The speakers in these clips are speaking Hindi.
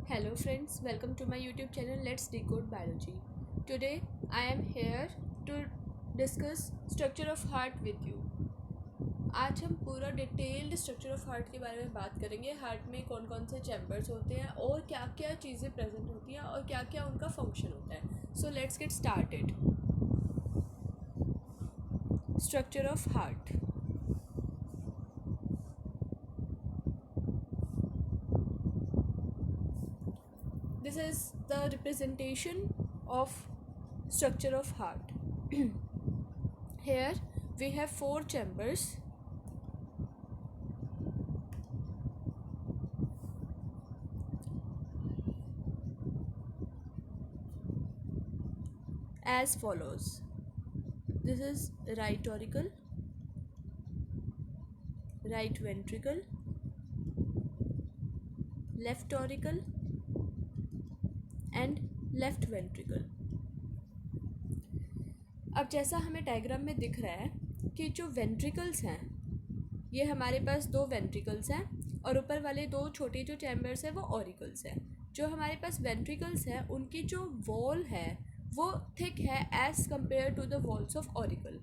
Hello friends, welcome to my YouTube channel Let's Decode Biology. Today I am here to discuss structure of heart with you. आज हम पूरा डिटेल्ड स्ट्रक्चर ऑफ हार्ट के बारे में बात करेंगे। हार्ट में कौन कौन से चैम्बर्स होते हैं और क्या क्या चीज़ें प्रेजेंट होती हैं और क्या क्या उनका फंक्शन होता है। So let's get started. Structure of heart. This is the representation of structure of heart. Here we have four chambers. As follows. This is right auricle, right ventricle, left auricle and left ventricle. अब जैसा हमें डायग्राम में दिख रहा है कि जो वेंट्रिकल्स हैं ये हमारे पास दो वेंट्रिकल्स हैं और ऊपर वाले दो छोटे जो चैम्बर्स हैं वो ऑरिकल्स हैं। जो हमारे पास वेंट्रिकल्स हैं उनकी जो वॉल है वो थिक है as compare to the walls of auricle.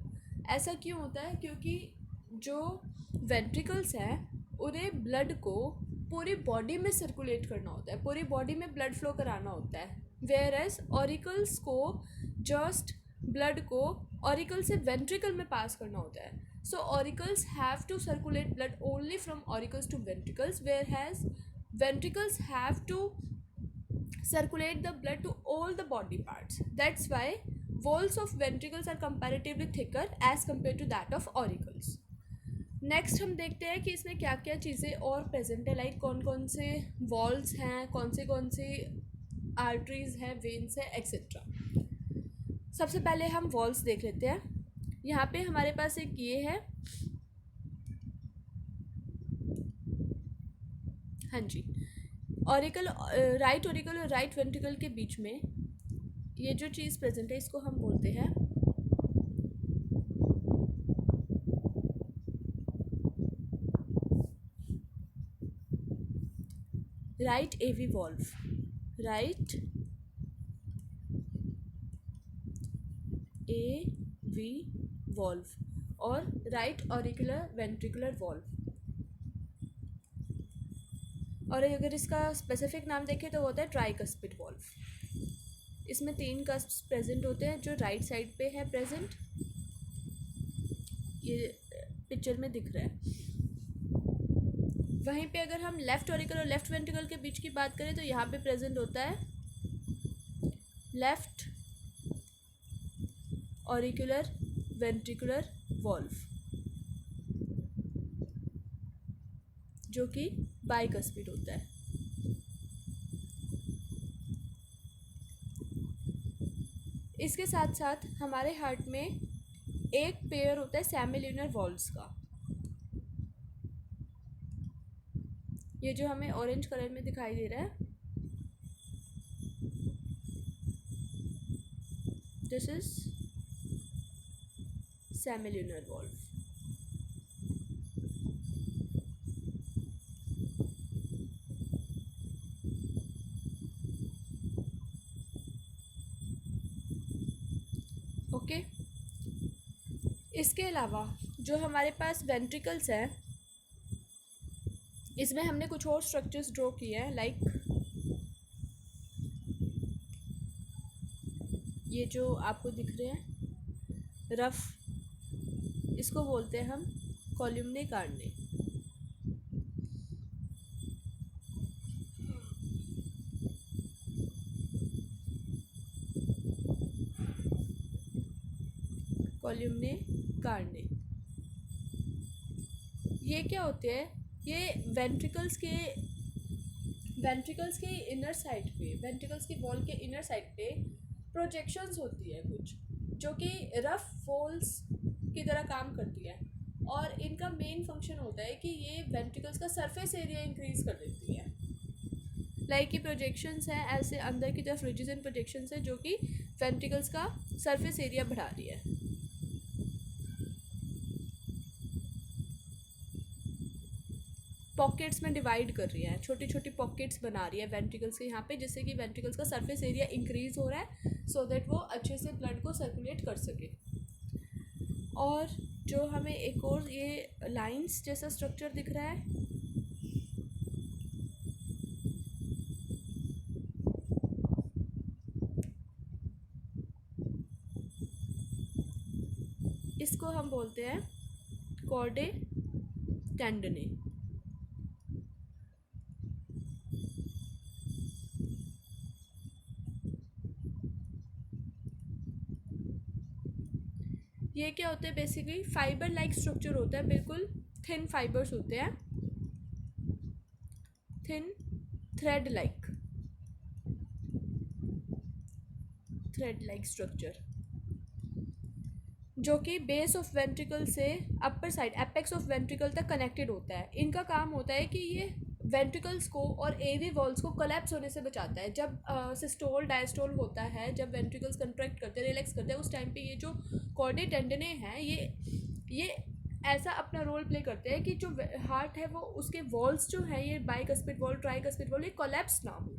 ऐसा क्यों होता है? क्योंकि जो वेंट्रिकल्स हैं उन्हें ब्लड को पूरी बॉडी में सर्कुलेट करना होता है, पूरी बॉडी में ब्लड फ्लो कराना होता है, वेयर एज ऑरिकल्स को जस्ट ब्लड को ऑरिकल से वेंट्रिकल में पास करना होता है। So auricles have to circulate blood only from auricles to ventricles, whereas ventricles have to circulate the blood to all the body parts. That's why walls of ventricles are comparatively thicker as compared to that of auricles. Next हम देखते हैं कि इसमें क्या क्या चीज़ें और प्रेजेंट है, लाइक कौन कौन से वॉल्स हैं, कौन से आर्टरीज हैं, वेन्स हैं, एक्सेट्रा। सबसे पहले हम वॉल्स देख लेते हैं। यहाँ पे हमारे पास एक ये है, हाँ जी, ऑरिकल, राइट ऑरिकल और राइट वेंट्रिकल के बीच में ये जो चीज़ प्रेजेंट है इसको हम बोलते हैं right AV valve, right A V valve और राइट ऑरिकुलर वेंट्रिकुलर वॉल्व। और अगर इसका स्पेसिफिक नाम देखें तो वो होता है ट्राइकस्पिड वॉल्व। इसमें 3 कस्प्स प्रेजेंट होते हैं जो राइट साइड पे है प्रेजेंट, ये पिक्चर में दिख रहा है। वहीं पे अगर हम लेफ़्ट ऑरिकल और लेफ़्ट वेंट्रिकल के बीच की बात करें तो यहाँ पे प्रेजेंट होता है लेफ़्ट ऑरिकुलर वेंट्रिकुलर वॉल्व जो कि बाइकस्पिड होता है। इसके साथ साथ हमारे हार्ट में एक पेयर होता है सेमिल्यूनर वॉल्व्स का। ये जो हमें ऑरेंज कलर में दिखाई दे रहा है, this is semilunar valve. Okay, इसके अलावा जो हमारे पास वेंट्रिकल्स हैं इसमें हमने कुछ और स्ट्रक्चर्स ड्रॉ किए हैं, लाइक ये जो आपको दिख रहे हैं रफ, इसको बोलते हैं हम कॉलमने कार्ने। कॉलमने कार्ने ये क्या होते हैं? ये वेंट्रिकल्स के इनर साइड पे, वेंट्रिकल्स की वॉल के इनर साइड पे प्रोजेक्शंस होती है कुछ जो कि रफ वॉल्स की तरह काम करती है और इनका मेन फंक्शन होता है कि ये वेंट्रिकल्स का सरफेस एरिया इंक्रीज कर देती है। लाइक ये प्रोजेक्शंस हैं ऐसे अंदर की तरफ, रिजेस एंड प्रोजेक्शंस हैं जो कि वेंट्रिकल्स का सरफेस एरिया बढ़ा रही है। पॉकेट्स में डिवाइड कर रही है, छोटी छोटी पॉकेट्स बना रही है वेंट्रिकल्स के यहाँ पे, जिससे कि वेंट्रिकल्स का सरफेस एरिया इंक्रीज हो रहा है सो दैट वो अच्छे से ब्लड को सर्कुलेट कर सके। और जो हमें एक और ये लाइंस जैसा स्ट्रक्चर दिख रहा है, इसको हम बोलते हैं कॉर्डे टेंडने। ये क्या होता है, बेसिकली फाइबर लाइक स्ट्रक्चर होता है, बिल्कुल थिन फाइबर्स होते हैं, थिन थ्रेड लाइक स्ट्रक्चर, जो कि बेस ऑफ वेंट्रिकल से upper side apex of ventricle तक कनेक्टेड होता है। इनका काम होता है कि ये वेंट्रिकल्स को और एवी वॉल्स को कोलैप्स होने से बचाता है। जब सिस्टोल डायस्टोल होता है, जब वेंट्रिकल्स कंट्रैक्ट करते हैं, रिलैक्स करते हैं, उस टाइम पे ये जो कॉर्डे टेंडने हैं ये ऐसा अपना रोल प्ले करते हैं कि जो हार्ट है वो उसके वॉल्स जो है, ये बाइकस्पिड वॉल ट्राइकस्पिड वॉल, ये कोलैप्स ना हो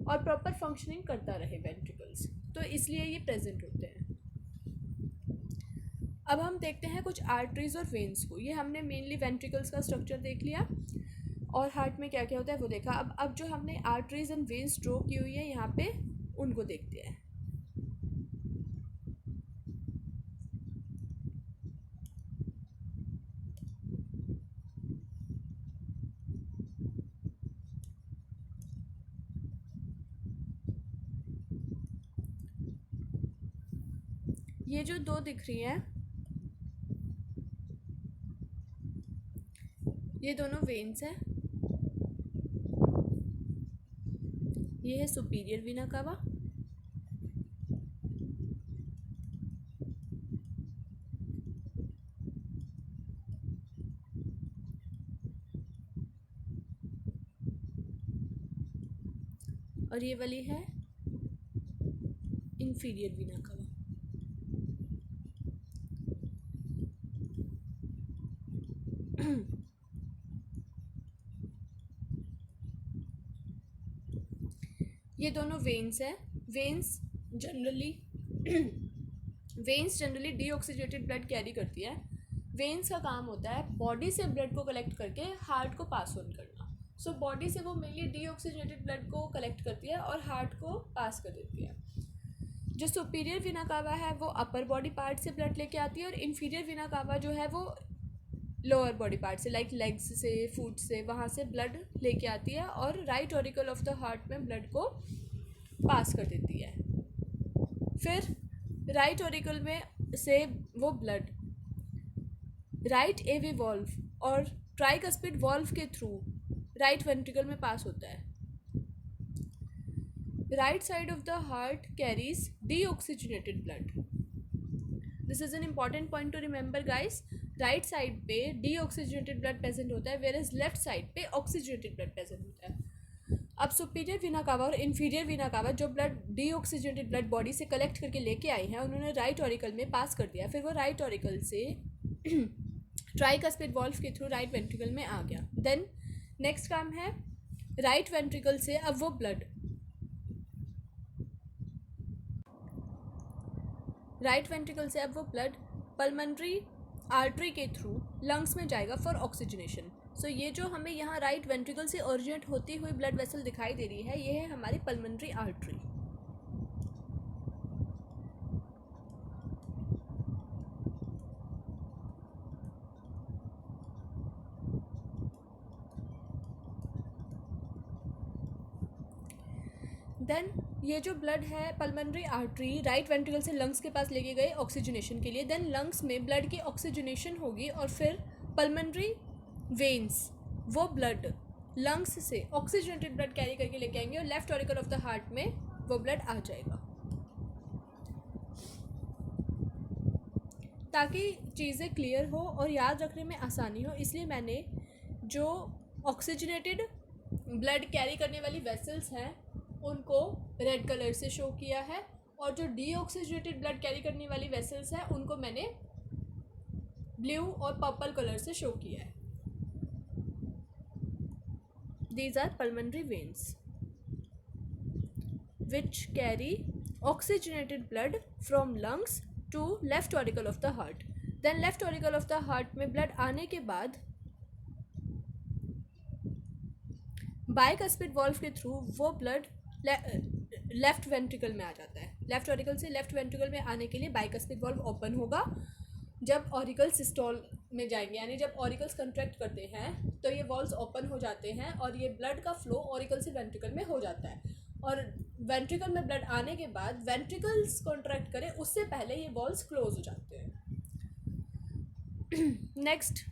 और प्रॉपर फंक्शनिंग करता रहे वेंट्रिकल्स, तो इसलिए ये प्रेजेंट होते हैं। अब हम देखते हैं कुछ आर्टरीज और वेन्स को। ये हमने मेनली वेंट्रिकल्स का स्ट्रक्चर देख लिया और हार्ट में क्या क्या होता है वो देखा। अब जो हमने आर्टरीज एंड वेन्स ड्रॉ की हुई है यहाँ पे, उनको देखते हैं। ये जो दो दिख रही हैं, ये दोनों वेन्स हैं। ये है सुपीरियर वीना कावा, और ये वाली है इंफीरियर वीना कावा। ये दोनों वेन्स हैं। वेन्स जनरली डीऑक्सीजेटेड ब्लड कैरी करती है। वेन्स का काम होता है बॉडी से ब्लड को कलेक्ट करके हार्ट को पास ऑन करना। सो बॉडी से वो मेनली डीऑक्सीजेटेड ब्लड को कलेक्ट करती है और हार्ट को पास कर देती है। जो सुपीरियर वीना कावा है वो अपर बॉडी पार्ट से ब्लड लेके आती है, और इन्फीरियर वीना कावा जो है वो लोअर बॉडी पार्ट से, लाइक लेग्स से, फुट से, वहाँ से ब्लड लेके आती है और right auricle of the heart में ब्लड को पास कर देती है। फिर राइट ऑरिकल में से वो ब्लड राइट एवी वॉल्व और ट्राइकस्पिड वॉल्व के थ्रू राइट वेंट्रिकल में पास होता है। Right side of the heart carries deoxygenated blood. This is an important point two remember guys. Right side पे डीऑक्सीजनेटेड ब्लड प्रेजेंट होता है, वेयर एज लेफ्ट साइड पे ऑक्सीजनेटेड ब्लड प्रेजेंट होता है। अब सुपीरियर वीना कावा और इन्फीरियर वीना कावा जो ब्लड डीऑक्सीजनेटेड ब्लड बॉडी से कलेक्ट करके लेके आई हैं, उन्होंने राइट ऑरिकल में पास कर दिया। फिर वो राइट ऑरिकल से ट्राइकस्पिड वॉल्व के थ्रू राइट वेंट्रिकल में आ गया। देन नेक्स्ट काम है राइट वेंट्रिकल से अब वो ब्लड पल्मोनरी आर्टरी के थ्रू लंग्स में जाएगा फॉर ऑक्सीजनेशन। सो ये जो हमें यहाँ राइट वेंट्रिकल से ओरिजिनेट होती हुई ब्लड वेसल दिखाई दे रही है, ये है हमारी पल्मोनरी आर्टरी। देन ये जो ब्लड है पल्मोनरी आर्टरी राइट वेंट्रिकल से लंग्स के पास लेके गए ऑक्सीजनेशन के लिए। देन लंग्स में ब्लड की ऑक्सीजनेशन होगी और फिर पल्मोनरी वेन्स वो ब्लड लंग्स से ऑक्सीजनेटेड ब्लड कैरी करके लेके आएंगे और left auricle of the heart में वो ब्लड आ जाएगा। ताकि चीज़ें क्लियर हो और याद रखने में आसानी हो, इसलिए मैंने जो ऑक्सीजनेटेड ब्लड कैरी करने वाली वेसल्स हैं उनको रेड कलर से शो किया है, और जो डीऑक्सीजनेटेड ब्लड कैरी करने वाली वेसल्स हैं उनको मैंने ब्लू और पर्पल कलर से शो किया है। These are pulmonary veins which carry oxygenated blood from lungs to left auricle of the heart. Then left auricle of the heart में blood आने के बाद बाइकस्पिड वॉल्व के थ्रू वो ब्लड लेफ्ट वेंट्रिकल में आ जाता है. लेफ्ट ऑरिकल से लेफ्ट वेंट्रिकल में आने के लिए बाइकस्पिड वॉल्व ओपन होगा. जब ऑरिकल सिस्टोल में जाएंगे, यानी जब ऑरिकल्स कंट्रैक्ट करते हैं तो ये वॉल्व्स ओपन हो जाते हैं और ये ब्लड का फ्लो ऑरिकल से वेंट्रिकल में हो जाता है. और वेंट्रिकल में ब्लड आने के बाद वेंट्रिकल्स कॉन्ट्रैक्ट करें उससे पहले ये वॉल्व्स क्लोज हो जाते हैं. नेक्स्ट,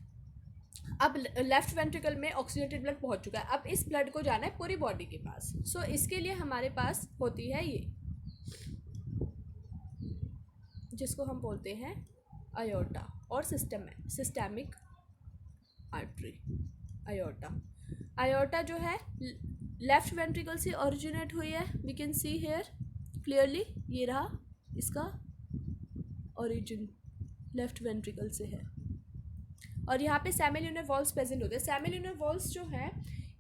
अब लेफ्ट वेंट्रिकल में ऑक्सीजनेटेड ब्लड पहुंच चुका है. अब इस ब्लड को जाना है पूरी बॉडी के पास. सो इसके लिए हमारे पास होती है ये, जिसको हम बोलते हैं अयोर्टा और सिस्टेमिक आर्टरी. अयोर्टा जो है लेफ्ट वेंट्रिकल से ओरिजिनेट हुई है. We can see here clearly, ये रहा इसका ओरिजिन, लेफ्ट वेंट्रिकल से है. और यहाँ पे सेमिल्यूनर वॉल्व्स प्रेजेंट होते हैं. सेमिल्यूनर वॉल्व्स जो हैं,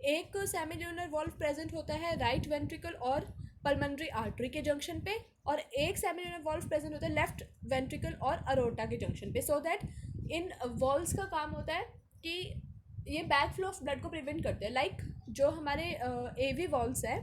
एक सेमिल्यूनर वॉल्व प्रेजेंट होता है राइट वेंट्रिकल और पल्मोनरी आर्टरी के जंक्शन पे, और एक सेमिल्यूनर वॉल्व प्रेजेंट होता है लेफ्ट वेंट्रिकल और अरोटा के जंक्शन पे. सो दैट इन वॉल्व्स का काम होता है कि ये बैक फ्लो ऑफ ब्लड को प्रिवेंट करते हैं. लाइक जो हमारे एवी वॉल्व्स हैं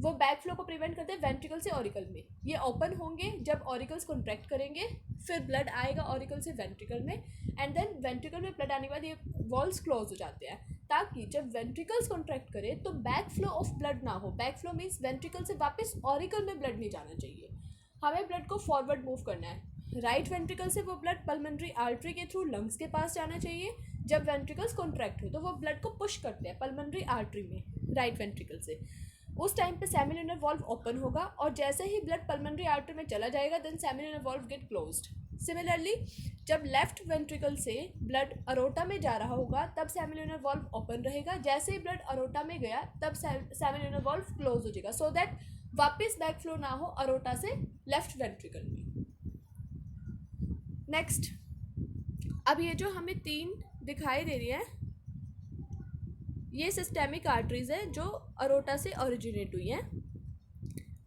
वो बैक फ्लो को प्रिवेंट करते हैं वेंट्रिकल से ऑरिकल में. ये ओपन होंगे जब ऑरिकल्स कॉन्ट्रैक्ट करेंगे, फिर ब्लड आएगा ऑरिकल से वेंट्रिकल में, एंड देन वेंट्रिकल में ब्लड आने के बाद ये वॉल्व्स क्लोज हो जाते हैं, ताकि जब वेंट्रिकल्स कॉन्ट्रैक्ट करें तो बैक फ्लो ऑफ ब्लड ना हो. बैक फ्लो मीन्स वेंट्रिकल से वापस ऑरिकल में ब्लड नहीं जाना चाहिए. हमें ब्लड को फॉरवर्ड मूव करना है. राइट वेंट्रिकल से वो ब्लड पल्मोनरी आर्टरी के थ्रू लंग्स के पास जाना चाहिए. जब वेंट्रिकल्स कॉन्ट्रैक्ट हो तो वो ब्लड को पुश करते हैं पल्मोनरी आर्टरी में राइट वेंट्रिकल से. उस टाइम पे सेमिल्यूनर वॉल्व ओपन होगा, और जैसे ही ब्लड पल्मोनरी आर्टरी में चला जाएगा then semilunar valve get closed. Similarly जब लेफ्ट वेंट्रिकल से ब्लड अरोटा में जा रहा होगा तब सेमिल्यूनर वॉल्व ओपन रहेगा. जैसे ही ब्लड अरोटा में गया तब सेमिल्यूनर वॉल्व क्लोज हो जाएगा, सो दैट वापस बैक फ्लो ना हो अरोटा से लेफ्ट वेंट्रिकल में. नेक्स्ट, अब ये जो हमें 3 दिखाई दे रही है, ये सिस्टेमिक आर्टरीज है जो अरोटा से ओरिजिनेट हुई हैं.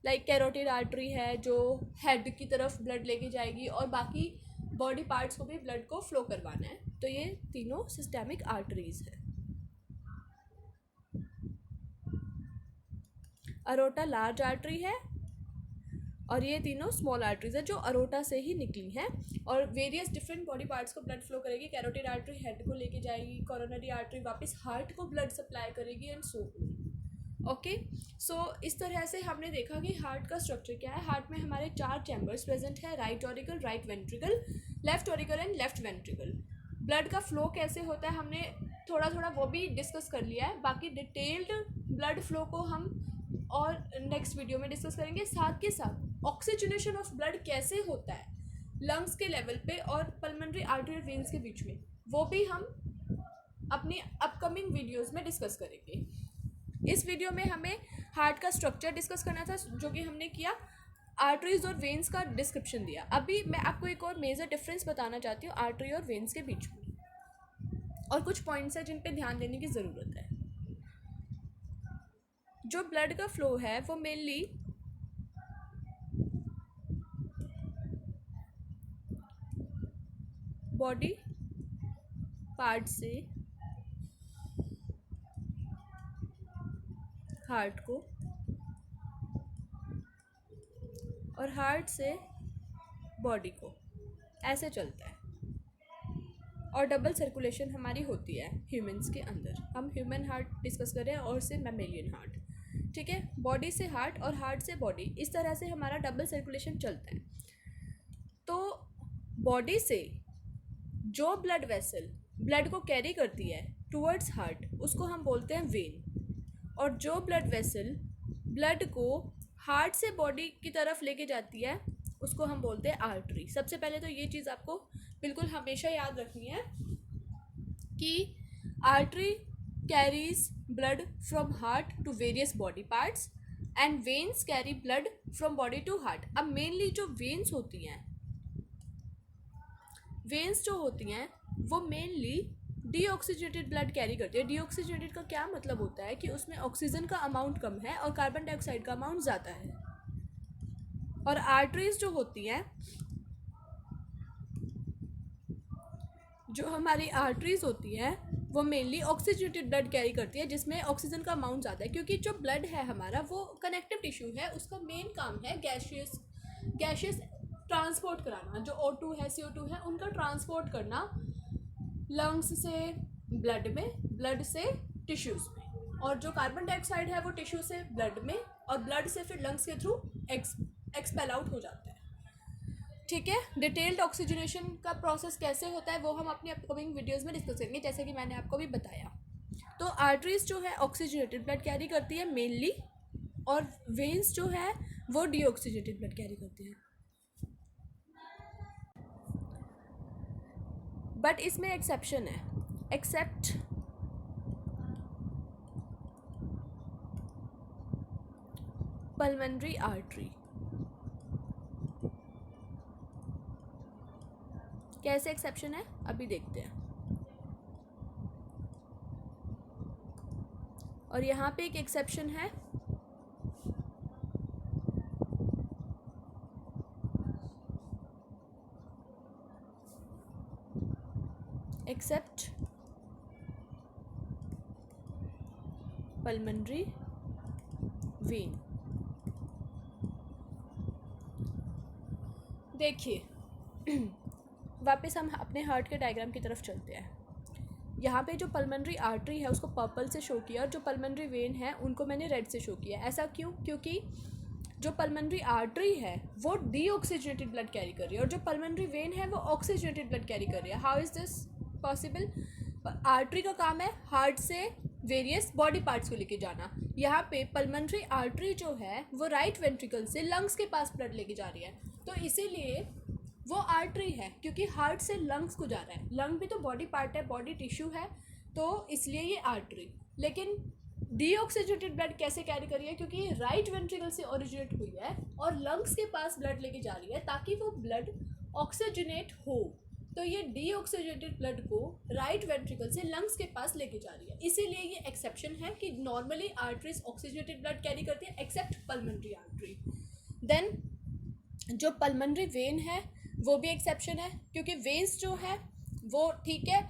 लाइक कैरोटिड आर्टरी है जो हेड की तरफ ब्लड लेके जाएगी और बाकी बॉडी पार्ट्स को भी ब्लड को फ्लो करवाना है. तो ये तीनों सिस्टेमिक आर्टरीज है. अरोटा लार्ज आर्टरी है और ये तीनों स्मॉल आर्टरीज है जो अरोटा से ही निकली हैं और वेरियस डिफरेंट बॉडी पार्ट्स को ब्लड फ्लो करेगी. कैरोटिड आर्टरी हेड को लेके जाएगी, कोरोनरी आर्टरी वापस हार्ट को ब्लड सप्लाई करेगी, एंड सो ऑन. ओके, सो इस तरह से हमने देखा कि हार्ट का स्ट्रक्चर क्या है. हार्ट में हमारे 4 चैम्बर्स प्रेजेंट है, right auricle, right ventricle, left auricle and left ventricle. Blood का फ्लो कैसे होता है हमने थोड़ा थोड़ा वो भी डिस्कस कर लिया है. बाकी डिटेल्ड ब्लड फ्लो को हम और नेक्स्ट वीडियो में डिस्कस करेंगे. साथ के साथ ऑक्सीजनेशन ऑफ ब्लड कैसे होता है लंग्स के लेवल पे और पल्मोनरी आर्टरी वेन्स के बीच में, वो भी हम अपनी अपकमिंग वीडियोस में डिस्कस करेंगे. इस वीडियो में हमें हार्ट का स्ट्रक्चर डिस्कस करना था, जो कि हमने किया. आर्टरीज और वेन्स का डिस्क्रिप्शन दिया. अभी मैं आपको एक और मेजर डिफरेंस बताना चाहती हूँ आर्टरी और वेन्स के बीच में, और कुछ पॉइंट्स हैं जिन पे ध्यान देने की ज़रूरत है. जो ब्लड का फ्लो है वो मेनली बॉडी पार्ट से हार्ट को और हार्ट से बॉडी को ऐसे चलता है, और डबल सर्कुलेशन हमारी होती है ह्यूमंस के अंदर. हम ह्यूमन हार्ट डिस्कस कर रहे हैं और से मैमेलियन हार्ट. ठीक है, बॉडी से हार्ट और हार्ट से बॉडी, इस तरह से हमारा डबल सर्कुलेशन चलता है. तो बॉडी से जो ब्लड वेसल ब्लड को कैरी करती है टूवर्ड्स हार्ट उसको हम बोलते हैं वेन, और जो ब्लड वेसल ब्लड को हार्ट से बॉडी की तरफ लेके जाती है उसको हम बोलते हैं आर्टरी. सबसे पहले तो ये चीज़ आपको बिल्कुल हमेशा याद रखनी है कि artery carries blood from heart to various body parts and veins carry blood from body to heart. अब मेनली जो वेन्स जो होती हैं वो मेनली डीऑक्सीजनेटेड ब्लड कैरी करती है। डीऑक्सीजनेटेड का क्या मतलब होता है कि उसमें ऑक्सीजन का अमाउंट कम है और कार्बन डाइऑक्साइड का अमाउंट ज़्यादा है। और आर्टरीज जो होती हैं, जो हमारी आर्टरीज होती हैं वो मेनली ऑक्सीजनेटेड ब्लड कैरी करती है जिसमें ऑक्सीजन का अमाउंट ज़्यादा है, क्योंकि जो ब्लड है हमारा वो कनेक्टिव टिश्यू है, उसका मेन काम है गैशियस ट्रांसपोर्ट कराना। जो O2 है, CO2 है, उनका ट्रांसपोर्ट करना लंग्स से ब्लड में, ब्लड से टिश्यूज़ में, और जो कार्बन डाइऑक्साइड है वो टिश्यू से ब्लड में और ब्लड से फिर लंग्स के थ्रू एक्सपेल आउट हो जाता है। ठीक है, डिटेल्ड ऑक्सीजनेशन का प्रोसेस कैसे होता है वो हम अपनी अपकमिंग वीडियोस में डिस्कस करेंगे, जैसे कि मैंने आपको भी बताया। तो आर्टरीज जो है ऑक्सीजनेटेड ब्लड कैरी करती है मेनली, और वेन्स जो है वो डीऑक्सीजनेटेड ब्लड कैरी करती है। बट इसमें एक्सेप्शन है, एक्सेप्ट पल्मोनरी आर्टरी। कैसे एक्सेप्शन है अभी देखते हैं। और यहाँ पे एक एक्सेप्शन है, एक्सेप्ट पल्मोनरी वेन। देखिए वापस हम अपने हार्ट के डायग्राम की तरफ चलते हैं। यहाँ पे जो पल्मोनरी आर्टरी है उसको पर्पल से शो किया और जो पल्मोनरी वेन है उनको मैंने रेड से शो किया। ऐसा क्यों? क्योंकि जो पल्मोनरी आर्टरी है वो डीऑक्सीजनेटेड ब्लड कैरी कर रही है और जो पल्मोनरी वेन है वो ऑक्सीजनेटेड ब्लड कैरी कर रही है। How is this possible? Artery का काम है हार्ट से वेरियस बॉडी पार्ट्स को लेके जाना। यहाँ पे पल्मोनरी आर्टरी जो है वो राइट वेंट्रिकल से लंग्स के पास ब्लड लेके जा रही है, तो इसीलिए वो आर्टरी है, क्योंकि हार्ट से लंग्स को जा रहा है। लंग भी तो बॉडी पार्ट है, बॉडी टिश्यू है, तो इसलिए ये आर्टरी। लेकिन डीऑक्सीजनेटेड ब्लड कैसे कैरी करी है? क्योंकि ये राइट वेंट्रिकल से ओरिजिनेट हुई है और लंग्स के पास ब्लड लेके जा रही है ताकि वो ब्लड ऑक्सीजनेट हो। तो ये डीऑक्सीजनेटेड ब्लड को राइट वेंट्रिकल से लंग्स के पास लेके जा रही है। इसीलिए ये एक्सेप्शन है कि normally arteries oxygenated blood carry करती है एक्सेप्ट पल्मोनरी आर्टरी। देन जो पल्मोनरी वेन है वो भी एक्सेप्शन है, क्योंकि वेन्स जो है वो ठीक है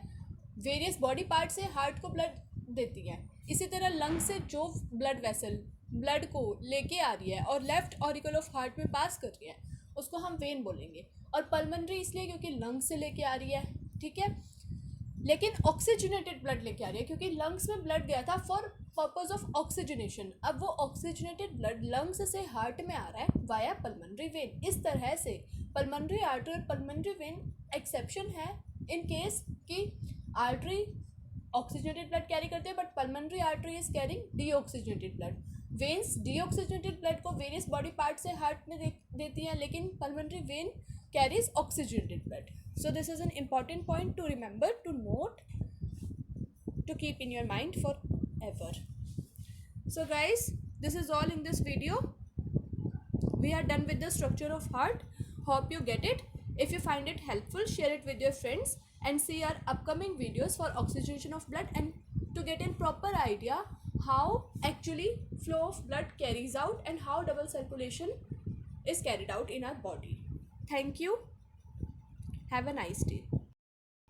वेरियस बॉडी पार्ट से हार्ट को ब्लड देती है। इसी तरह लंग से जो ब्लड वेसल ब्लड को लेके आ रही है और लेफ्ट ऑरिकल ऑफ हार्ट में पास कर रही है उसको हम वेन बोलेंगे। और पल्मोनरी इसलिए क्योंकि लंग्स से लेके आ रही है, ठीक है, लेकिन ऑक्सीजनेटेड ब्लड लेके आ रही है क्योंकि लंग्स में ब्लड गया था फॉर पर्पज ऑफ ऑक्सीजनेशन। अब वो ऑक्सीजनेटेड ब्लड लंग्स से हार्ट में आ रहा है वाया पल्मोनरी वेन। इस तरह से पल्मोनरी आर्टरी और पल्मोनरी वेन एक्सेप्शन है इन केस कि आर्टरी ऑक्सीजनेटेड ब्लड कैरी करते हैं but pulmonary artery is carrying deoxygenated blood. Veins deoxygenated blood को वेरियस बॉडी पार्ट से हार्ट में देती हैं, लेकिन pulmonary vein carries oxygenated blood. So this is an important point to remember, to note, to keep in your mind forever. So guys, this is all in this video. We are done with the structure of heart. Hope you get it. If you find it helpful, share it with your friends and see our upcoming videos for oxygenation of blood and to get a proper idea how actually flow of blood carries out and how double circulation is carried out in our body. Thank you. Have a nice day.